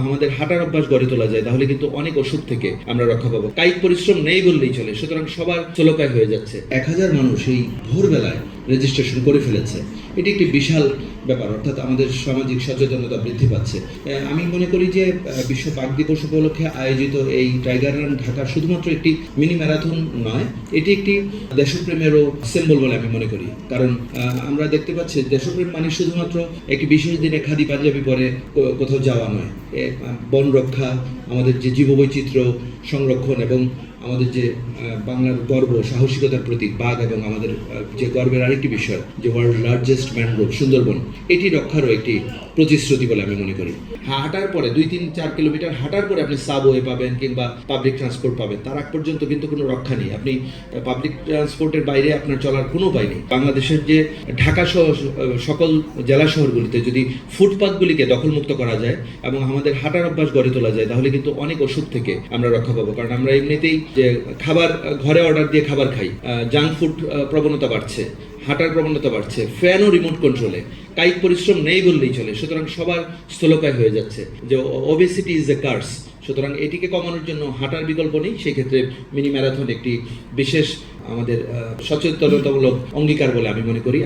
আমাদের হাঁটার অভ্যাস গড়ে তোলা যায় তাহলে কিন্তু অনেক অসুখ থেকে আমরা রক্ষা পাবো। কায়িক পরিশ্রম নেই বললেই চলে, সুতরাং সবার স্থূলকায় হয়ে যাচ্ছে। 1000 মানুষ এই ভোরবেলায় রেজিস্ট্রেশন করে ফেলেছে। এটি একটি বিশাল ব্যাপার, অর্থাৎ আমাদের সামাজিক সচেতনতা বৃদ্ধি পাচ্ছে। আমি মনে করি যে বিশ্ব বাঘ দিবস উপলক্ষে আয়োজিত এই টাইগার রান ঢাকা শুধুমাত্র একটি মিনি ম্যারাথন নয়, এটি একটি দেশপ্রেমেরও সিম্বল বলে আমি মনে করি। কারণ আমরা দেখতে পাচ্ছি দেশপ্রেম মানে শুধুমাত্র একটি বিশেষ দিনে খাদি পাঞ্জাবি পরে কোথাও যাওয়া নয়। বন রক্ষা, আমাদের যে জীববৈচিত্র্য সংরক্ষণ এবং আমাদের যে বাংলার গর্ব, সাহসিকতার প্রতীক বাঘ, এবং আমাদের যে গর্বের আরেকটি বিষয় যে ওয়ার্ল্ড লার্জেস্ট ম্যানগ্রোভ সুন্দরবন, এটি রক্ষারও একটি প্রতিশ্রুতি বলে আমি মনে করি। হাঁটার পরে 2-3-4 কিলোমিটার হাঁটার পরে আপনি সাবওয়ে পাবেন কিংবা পাবলিক ট্রান্সপোর্ট পাবেন, তার আগ পর্যন্ত কিন্তু কোনো রক্ষা নেই। আপনি পাবলিক ট্রান্সপোর্টের বাইরে আপনার চলার কোনো উপায় নেই। বাংলাদেশের যে ঢাকা সহ সকল জেলা শহরগুলিতে যদি ফুটপাথগুলিকে দখলমুক্ত করা যায় এবং আমাদের হাঁটার অভ্যাস গড়ে তোলা যায় তাহলে কিন্তু অনেক অসুখ থেকে আমরা রক্ষা পাবো। কারণ আমরা এমনিতেই যে খাবার ঘরে অর্ডার দিয়ে খাবার খাই, জাঙ্ক ফুড প্রবণতা বাড়ছে, হাঁটার প্রবণতা বাড়ছে, ফ্যান ও রিমোট কন্ট্রোলে, কায়িক পরিশ্রম নেই বললেই চলে, সুতরাং সবার স্থূলকায় হয়ে যাচ্ছে। যে ওবেসিটি ইজ এ কার্স, সুতরাং এটিকে কমানোর জন্য হাঁটার বিকল্প নেই। সেই ক্ষেত্রে মিনি ম্যারাথন একটি বিশেষ আমাদের সচেতনতামূলক অঙ্গীকার বলে আমি মনে করি।